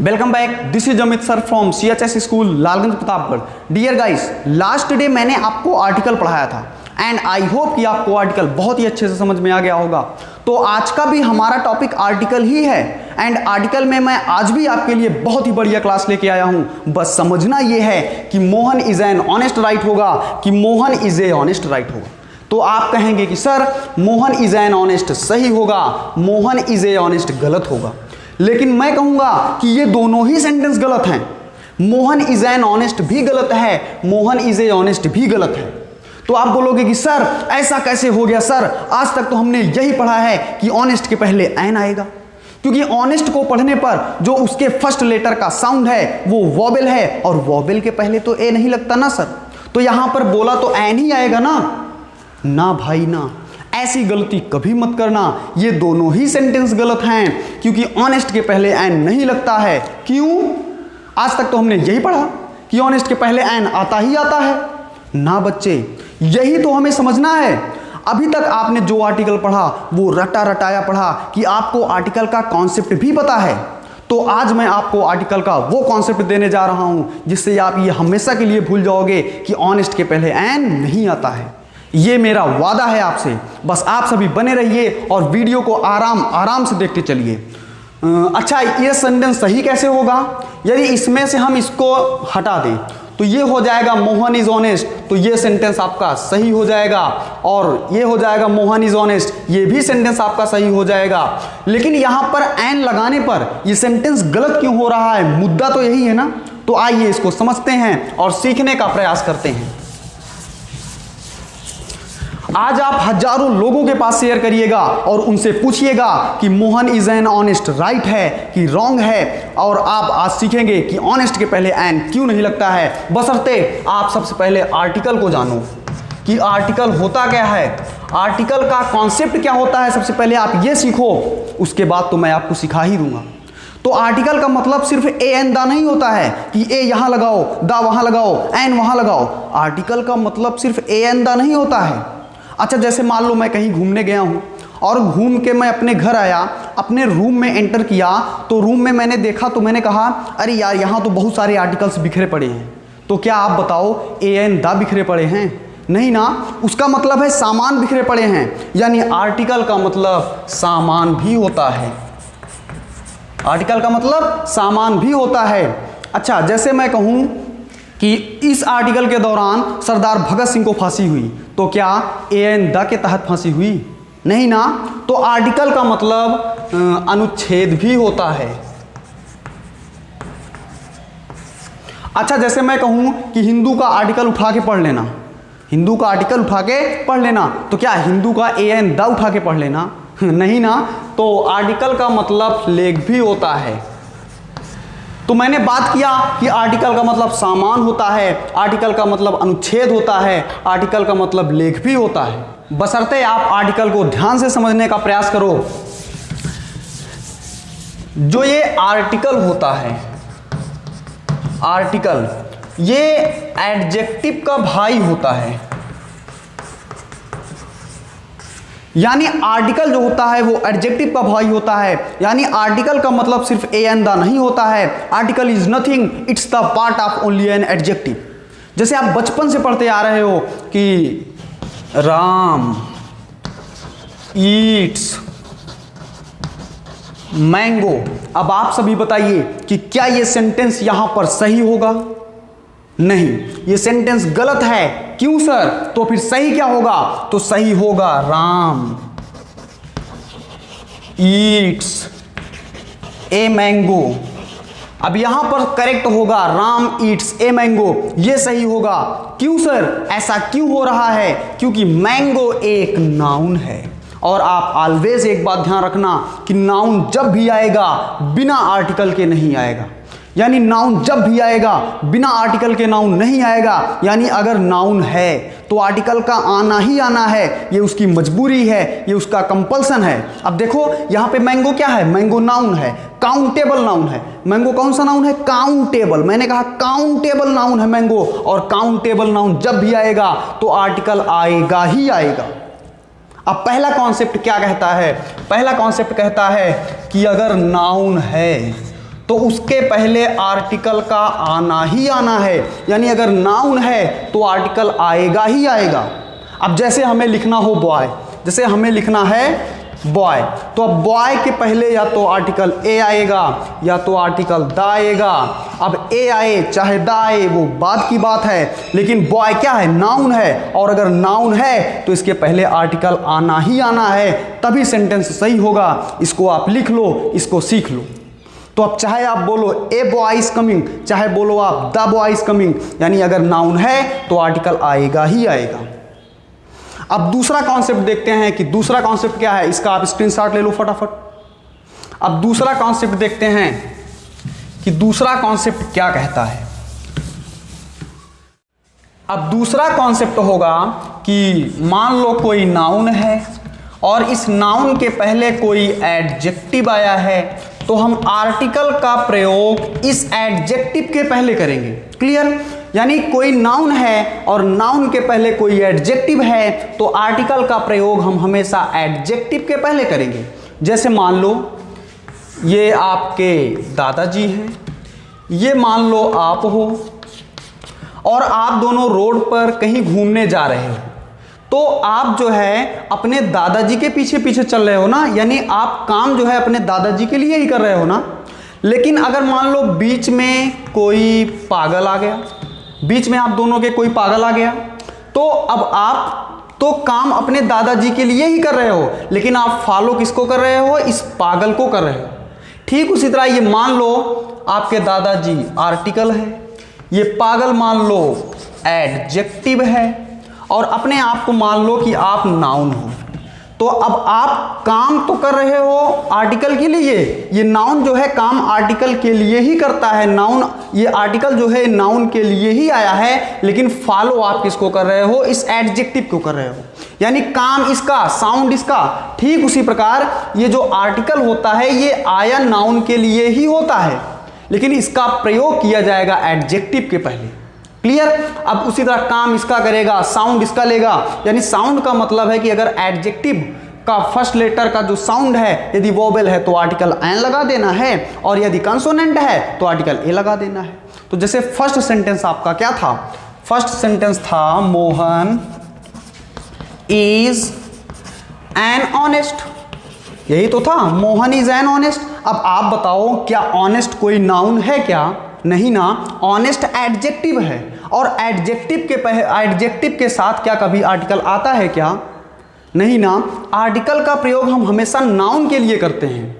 Welcome back, this is Amit sir from CHS school Lalganj Pratapgarh. Dear guys, last day मैंने आपको article पढ़ाया था and I hope कि आपको आर्टिकल बहुत ही अच्छे से समझ में आ गया होगा। तो आज का भी हमारा टॉपिक आर्टिकल ही है एंड आर्टिकल में मैं आज भी आपके लिए बहुत ही बढ़िया क्लास लेके आया हूं। बस समझना यह है कि Mohan is an honest right होगा कि Mohan is a honest right होगा। तो आप कहेंगे कि sir Mohan is an honest सही होगा, मोहन इज ए ऑनेस्ट गलत होगा। लेकिन मैं कहूंगा कि ये दोनों ही सेंटेंस गलत हैं। मोहन इज एन ऑनेस्ट भी गलत है, मोहन इज ए ऑनेस्ट भी गलत है। तो आप बोलोगे कि सर ऐसा कैसे हो गया सर, आज तक तो हमने यही पढ़ा है कि ऑनेस्ट के पहले एन आएगा। क्योंकि ऑनेस्ट को पढ़ने पर जो उसके फर्स्ट लेटर का साउंड है वो वॉवेल है और वॉवेल के पहले तो ए नहीं लगता ना सर। तो यहां पर बोला तो एन ही आएगा ना भाई ना, ऐसी गलती कभी मत करना। ये दोनों ही सेंटेंस गलत हैं क्योंकि ऑनेस्ट के पहले एन नहीं लगता है। क्यों? आज तक तो हमने यही पढ़ा कि ऑनेस्ट के पहले एन आता ही आता है ना बच्चे, यही तो हमें समझना है। अभी तक आपने जो आर्टिकल पढ़ा वो रटा रटाया पढ़ा कि आपको आर्टिकल का कॉन्सेप्ट भी पता है। तो आज मैं आपको आर्टिकल का वो कॉन्सेप्ट देने जा रहा हूं जिससे आप ये हमेशा के लिए भूल जाओगे कि ऑनेस्ट के पहले एन नहीं आता है। ये मेरा वादा है आपसे। बस आप सभी बने रहिए और वीडियो को आराम से देखते चलिए। अच्छा, ये सेंटेंस सही कैसे होगा? यदि इसमें से हम इसको हटा दें तो ये हो जाएगा मोहन इज ऑनेस्ट, तो ये सेंटेंस आपका सही हो जाएगा। और ये हो जाएगा मोहन इज ऑनेस्ट, ये भी सेंटेंस आपका सही हो जाएगा। लेकिन यहां पर एन लगाने पर ये सेंटेंस गलत क्यों हो रहा है? मुद्दा तो यही है ना। तो आइए इसको समझते हैं और सीखने का प्रयास करते हैं। आज आप हजारों लोगों के पास शेयर करिएगा और उनसे पूछिएगा कि Mohan is an honest right है कि रॉन्ग है, और आप आज सीखेंगे कि ऑनेस्ट के पहले एन क्यों नहीं लगता है। बशर्ते आप सबसे पहले आर्टिकल को जानो कि आर्टिकल होता क्या है, आर्टिकल का कॉन्सेप्ट क्या होता है। सबसे पहले आप ये सीखो, उसके बाद तो मैं आपको सिखा ही दूंगा। तो आर्टिकल का मतलब सिर्फ ए एन दा नहीं होता है कि ए यहां लगाओ, दा वहां लगाओ, एन वहां लगाओ। आर्टिकल का मतलब सिर्फ ए एन दा नहीं होता है। अच्छा, जैसे मान लो मैं कहीं घूमने गया हूँ और घूम के मैं अपने घर आया, अपने रूम में एंटर किया, तो रूम में मैंने देखा तो मैंने कहा अरे यार यहाँ तो बहुत सारे आर्टिकल्स बिखरे पड़े हैं। तो क्या आप बताओ ए एन दा बिखरे पड़े हैं? नहीं ना, उसका मतलब है सामान बिखरे पड़े हैं। यानी आर्टिकल का मतलब सामान भी होता है, आर्टिकल का मतलब सामान भी होता है। अच्छा, जैसे मैं कहूँ कि इस आर्टिकल के दौरान सरदार भगत सिंह को फांसी हुई, तो क्या ए एन द के तहत फांसी हुई? नहीं ना। तो आर्टिकल का मतलब अनुच्छेद भी होता है। अच्छा, जैसे मैं कहूं कि हिंदू का आर्टिकल उठा के पढ़ लेना, हिंदू का आर्टिकल उठा के पढ़ लेना, तो क्या हिंदू का ए एन द उठा के पढ़ लेना? नहीं ना। तो आर्टिकल का मतलब लेख भी होता है। तो मैंने बात किया कि आर्टिकल का मतलब सामान होता है, आर्टिकल का मतलब अनुच्छेद होता है, आर्टिकल का मतलब लेख भी होता है। बशर्ते आप आर्टिकल को ध्यान से समझने का प्रयास करो। जो ये आर्टिकल होता है, आर्टिकल ये एडजेक्टिव का भाई होता है। यानी आर्टिकल जो होता है वो एडजेक्टिव का भाई होता है। यानी आर्टिकल का मतलब सिर्फ ए एन दा नहीं होता है। Article is nothing, it's the part of only an adjective. जैसे आप बचपन से पढ़ते आ रहे हो कि राम ईट्स मैंगो। अब आप सभी बताइए कि क्या ये सेंटेंस यहां पर सही होगा? नहीं, ये सेंटेंस गलत है। क्यों सर? तो फिर सही क्या होगा? तो सही होगा राम ईट्स ए मैंगो। अब यहां पर करेक्ट होगा राम ईट्स ए मैंगो, ये सही होगा। क्यों सर? ऐसा क्यों हो रहा है? क्योंकि मैंगो एक नाउन है। और आप ऑलवेज एक बात ध्यान रखना कि नाउन जब भी आएगा बिना आर्टिकल के नहीं आएगा। यानी नाउन जब भी आएगा बिना आर्टिकल के नाउन नहीं आएगा। यानी अगर नाउन है तो आर्टिकल का आना ही आना है, ये उसकी मजबूरी है, ये उसका कंपल्सन है। अब देखो यहाँ पे मैंगो क्या है? मैंगो नाउन है, काउंटेबल नाउन है। मैंगो कौन सा नाउन है? काउंटेबल। मैंने कहा काउंटेबल नाउन है मैंगो, और काउंटेबल नाउन जब भी आएगा तो आर्टिकल आएगा ही आएगा। अब पहला कॉन्सेप्ट क्या कहता है? पहला कॉन्सेप्ट कहता है कि अगर नाउन है तो उसके पहले आर्टिकल का आना ही आना है, यानी अगर नाउन है तो आर्टिकल आएगा ही आएगा। अब जैसे हमें लिखना हो बॉय, जैसे हमें लिखना है बॉय, तो अब बॉय के पहले या तो आर्टिकल ए आएगा या तो आर्टिकल द आएगा। अब ए आए चाहे द आए वो बाद की बात है, लेकिन बॉय क्या है, नाउन है, और अगर नाउन है तो इसके पहले आर्टिकल आना ही आना है, तभी सेंटेंस सही होगा। इसको आप लिख लो, इसको सीख लो। तो अब चाहे आप बोलो ए बॉय इज कमिंग, चाहे बोलो आप द बॉय इज कमिंग, यानी अगर नाउन है तो आर्टिकल आएगा ही आएगा। अब दूसरा कॉन्सेप्ट देखते हैं कि दूसरा कॉन्सेप्ट क्या है, इसका आप स्क्रीनशॉट ले लो फटाफट। अब दूसरा कॉन्सेप्ट देखते हैं कि दूसरा कॉन्सेप्ट क्या कहता है। अब दूसरा कॉन्सेप्ट होगा कि मान लो कोई नाउन है और इस नाउन के पहले कोई एडजेक्टिव आया है, तो हम आर्टिकल का प्रयोग इस एडजेक्टिव के पहले करेंगे। क्लियर? यानी कोई नाउन है और नाउन के पहले कोई एडजेक्टिव है, तो आर्टिकल का प्रयोग हम हमेशा एडजेक्टिव के पहले करेंगे। जैसे मान लो ये आपके दादाजी हैं, ये मान लो आप हो, और आप दोनों रोड पर कहीं घूमने जा रहे हो, तो आप जो है अपने दादाजी के पीछे पीछे चल रहे हो ना, यानी आप काम जो है अपने दादाजी के लिए ही कर रहे हो ना। लेकिन अगर मान लो बीच में कोई पागल आ गया, बीच में आप दोनों के कोई पागल आ गया, तो अब आप तो काम अपने दादाजी के लिए ही कर रहे हो, लेकिन आप फॉलो किसको कर रहे हो, इस पागल को कर रहे हो। ठीक उसी तरह ये मान लो आपके दादाजी आर्टिकल है, ये पागल मान लो एडजेक्टिव है, और अपने आप को मान लो कि आप नाउन हो। तो अब आप काम तो कर रहे हो आर्टिकल के लिए, ये नाउन जो है काम आर्टिकल के लिए ही करता है, नाउन ये आर्टिकल जो है नाउन के लिए ही आया है, लेकिन फॉलो आप किसको कर रहे हो, इस एडजेक्टिव को कर रहे हो, यानी काम इसका, साउंड इसका। ठीक उसी प्रकार ये जो आर्टिकल होता है ये आया नाउन के लिए ही होता है, लेकिन इसका प्रयोग किया जाएगा एडजेक्टिव के पहले। क्लियर? अब उसी तरह काम इसका करेगा, साउंड इसका लेगा, यानी साउंड का मतलब है कि अगर एडजेक्टिव का फर्स्ट लेटर का जो साउंड है, यदि वोवेल है तो आर्टिकल एन लगा देना है, और यदि कंसोनेंट है तो आर्टिकल ए लगा देना है। तो जैसे फर्स्ट सेंटेंस आपका क्या था, फर्स्ट सेंटेंस था मोहन इज एन ऑनेस्ट, यही तो था, मोहन इज एन ऑनेस्ट। अब आप बताओ क्या ऑनेस्ट कोई नाउन है क्या? नहीं ना, ऑनेस्ट एडजेक्टिव है, और एडजेक्टिव के साथ क्या कभी आर्टिकल आता है क्या? नहीं ना। आर्टिकल का प्रयोग हम हमेशा नाउन के लिए करते हैं,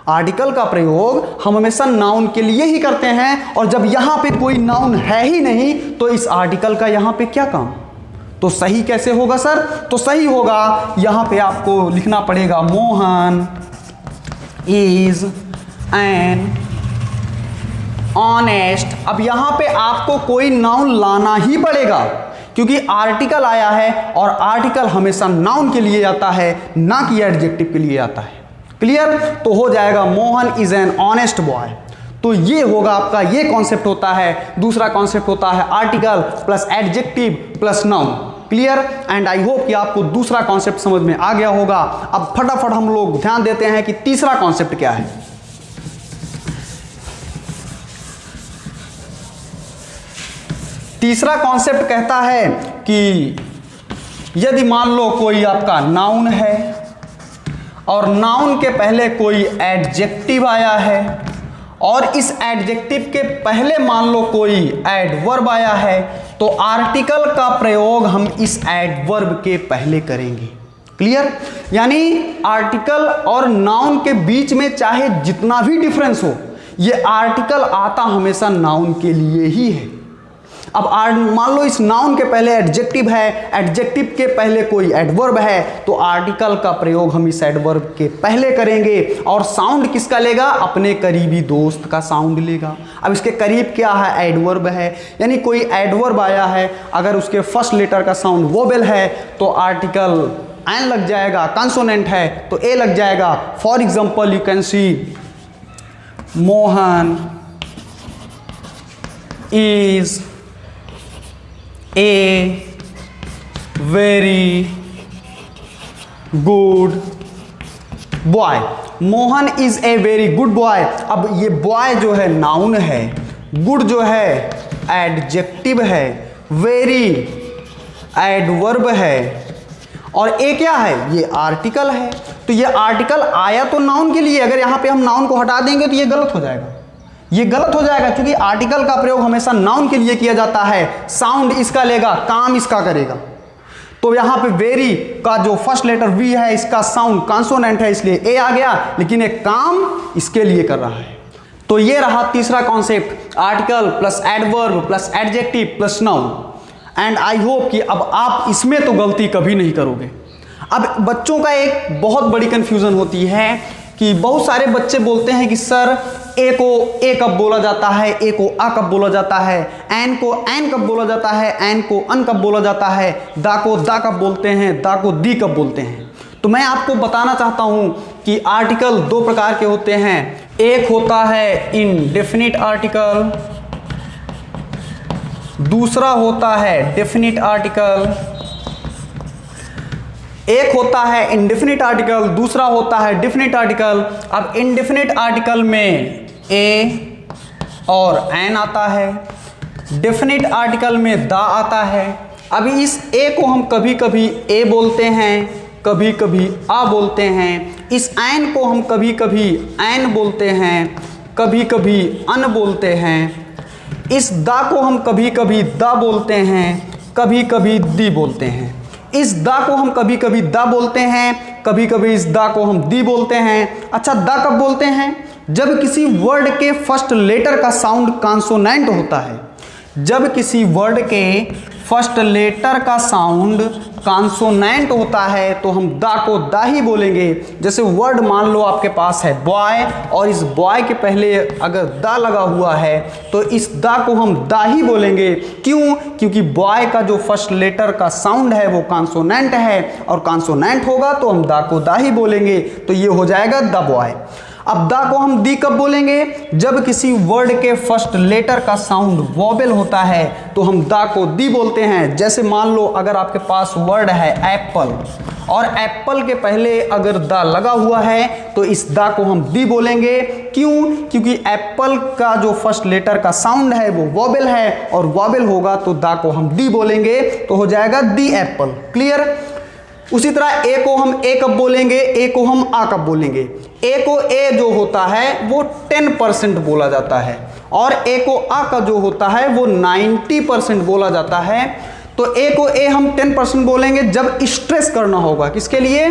आर्टिकल का प्रयोग हम हमेशा नाउन के लिए ही करते हैं, और जब यहाँ पे कोई नाउन है ही नहीं तो इस आर्टिकल का यहाँ पे क्या काम? तो सही कैसे होगा सर? तो सही होगा, यहाँ पे आपको लिखना पड़ेगा मोहन इज एन ऑनेस्ट। अब यहाँ पे आपको कोई नाउन लाना ही पड़ेगा, क्योंकि आर्टिकल आया है, और आर्टिकल हमेशा नाउन के लिए आता है, ना कि एडजेक्टिव के लिए आता है। क्लियर? तो हो जाएगा Mohan is an honest boy. तो ये होगा आपका, ये कॉन्सेप्ट होता है। दूसरा कॉन्सेप्ट होता है article plus adjective plus noun. Clear? And I hope कि आपको दूसरा कॉन्सेप्ट समझ में आ गया होगा। अब फटाफट हम लोग ध्यान देते हैं कि तीसरा कॉन्सेप्ट क्या है। तीसरा कॉन्सेप्ट कहता है कि यदि मान लो कोई आपका नाउन है और नाउन के पहले कोई एडजेक्टिव आया है, और इस एडजेक्टिव के पहले मान लो कोई एडवर्ब आया है, तो आर्टिकल का प्रयोग हम इस एडवर्ब के पहले करेंगे। क्लियर? यानी आर्टिकल और नाउन के बीच में चाहे जितना भी डिफरेंस हो, ये आर्टिकल आता हमेशा नाउन के लिए ही है। अब मान लो इस नाउन के पहले एडजेक्टिव है, एडजेक्टिव के पहले कोई एडवर्ब है, तो आर्टिकल का प्रयोग हम इस एडवर्ब के पहले करेंगे, और साउंड किसका लेगा? अपने करीबी दोस्त का साउंड लेगा। अब इसके करीब क्या है? एडवर्ब है, यानी कोई एडवर्ब आया है, अगर उसके फर्स्ट लेटर का साउंड वोवेल है तो आर्टिकल एन लग जाएगा, कंसोनेंट है तो ए लग जाएगा। For example you can see Mohan is a very good boy, Mohan is a very good boy. अब ये बॉय जो है नाउन है, गुड जो है एडजेक्टिव है, वेरी एडवर्ब है, और ए क्या है, ये आर्टिकल है। तो ये आर्टिकल आया तो नाउन के लिए, अगर यहाँ पे हम नाउन को हटा देंगे तो ये गलत हो जाएगा, ये गलत हो जाएगा, क्योंकि आर्टिकल का प्रयोग हमेशा नाउन के लिए किया जाता है। साउंड इसका लेगा, काम इसका करेगा। तो यहाँ पे वेरी का जो फर्स्ट लेटर वी है, इसका साउंड कॉन्सोनेंट है, इसलिए ए आ गया, लेकिन एक काम इसके लिए कर रहा है। तो ये रहा तीसरा concept, article plus adverb plus adjective plus noun. And I hope कि अब आप इसमें तो गलती कभी नहीं करोगे। अब बच्चों का एक बहुत बड़ी कंफ्यूजन होती है कि बहुत सारे बच्चे बोलते हैं कि सर ए को ए कब बोला जाता है, ए को आ कब बोला जाता है, एन को एन कब बोला जाता है, एन को अन कब बोला जाता है, दा को दा कब बोलते हैं, दा को दी कब बोलते हैं। तो मैं आपको बताना चाहता हूं कि आर्टिकल दो प्रकार के होते हैं। एक होता है इनडेफिनिट आर्टिकल, दूसरा होता है डेफिनिट आर्टिकल। एक होता है इंडेफिनिट आर्टिकल, दूसरा होता है डेफिनिट आर्टिकल। अब इंडेफिनिट आर्टिकल में ए और एन आता है, डेफिनिट आर्टिकल में दा आता है। अभी इस ए को हम कभी कभी ए बोलते हैं, कभी कभी आ बोलते हैं। इस एन को हम कभी कभी एन बोलते हैं, कभी कभी अन बोलते हैं। इस दा को हम कभी कभी दा बोलते हैं, कभी कभी दी बोलते हैं। इस दा को हम कभी कभी दा बोलते हैं, कभी कभी इस दा को हम दी बोलते हैं। अच्छा, दा कब बोलते हैं? जब किसी वर्ड के फर्स्ट लेटर का साउंड कॉन्सोनेंट होता है। जब किसी वर्ड के फर्स्ट लेटर का साउंड कॉन्सोनेंट होता है तो हम दा को दा ही बोलेंगे। जैसे वर्ड मान लो आपके पास है बॉय, और इस बॉय के पहले अगर दा लगा हुआ है तो इस दा को हम दा ही बोलेंगे। क्यों? क्योंकि बॉय का जो फर्स्ट लेटर का साउंड है वो कॉन्सोनेंट है, और कॉन्सोनेंट होगा तो हम दा को दा ही बोलेंगे। तो ये हो जाएगा द बॉय। अब दा को हम दी कब बोलेंगे? जब किसी वर्ड के फर्स्ट लेटर का साउंड वॉवेल होता है तो हम दा को दी बोलते हैं। जैसे मान लो अगर आपके पास वर्ड है एप्पल, और एप्पल के पहले अगर दा लगा हुआ है तो इस दा को हम दी बोलेंगे। क्यों? क्योंकि एप्पल का जो फर्स्ट लेटर का साउंड है वो वॉवेल है, और वॉवेल होगा तो दा को हम दी बोलेंगे, तो हो जाएगा दी एप्पल। क्लियर? उसी तरह ए को हम ए कब बोलेंगे, ए को हम आ कब बोलेंगे? ए को ए जो होता है वो 10% बोला जाता है, और ए को आ का जो होता है वो 90% बोला जाता है। तो ए को ए हम 10% बोलेंगे जब स्ट्रेस करना होगा। किसके लिए?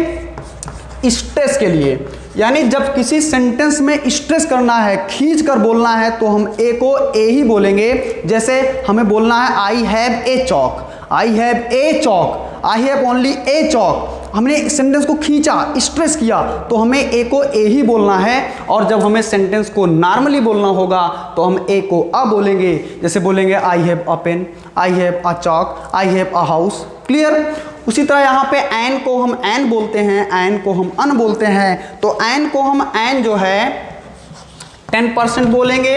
स्ट्रेस के लिए। यानी जब किसी सेंटेंस में स्ट्रेस करना है, खींच कर बोलना है, तो हम ए को ए ही बोलेंगे। जैसे हमें बोलना है I have a chalk, I have a chalk, I have only A chalk. हमने सेंटेंस को खींचा, स्ट्रेस किया, तो हमें ए को ए ही बोलना है। और जब हमें सेंटेंस को नॉर्मली बोलना होगा तो हम ए को अ बोलेंगे। जैसे बोलेंगे I have a pen, I have a chalk, I have a house. Clear? उसी तरह यहाँ पे एन को हम एन बोलते हैं, एन को हम अन बोलते हैं। तो एन को हम एन जो है 10% बोलेंगे,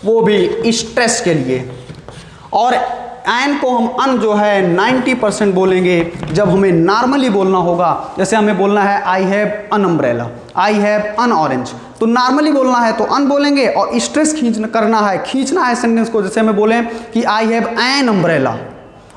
वो भी स्ट्रेस के लिए। और एन को हम अन जो है 90% बोलेंगे जब हमें नॉर्मली बोलना होगा। जैसे हमें बोलना है I have an umbrella, I have an orange, तो नॉर्मली बोलना है तो अन बोलेंगे, और स्ट्रेस खींचना है सेंटेंस को। जैसे हमें बोलें कि I have an umbrella,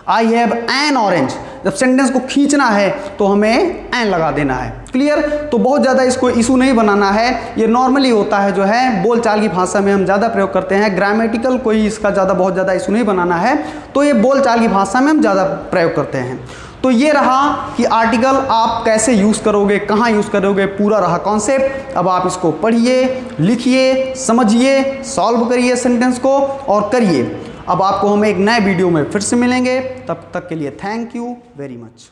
I have an orange, जब सेंटेंस को खींचना है तो हमें एन लगा देना है। क्लियर? तो बहुत ज़्यादा इसको इशू नहीं बनाना है, ये नॉर्मली होता है, जो है बोलचाल की भाषा में हम ज़्यादा प्रयोग करते हैं। ग्रामेटिकल कोई इसका बहुत ज़्यादा इशू नहीं बनाना है, तो ये बोलचाल की भाषा में हम ज़्यादा प्रयोग करते हैं। तो ये रहा कि आर्टिकल आप कैसे यूज़ करोगे, कहाँ यूज़ करोगे, पूरा रहा कॉन्सेप्ट। अब आप इसको पढ़िए, लिखिए, समझिए, सॉल्व करिए सेंटेंस को और करिए। अब आपको हम एक नए वीडियो में फिर से मिलेंगे, तब तक के लिए थैंक यू वेरी मच।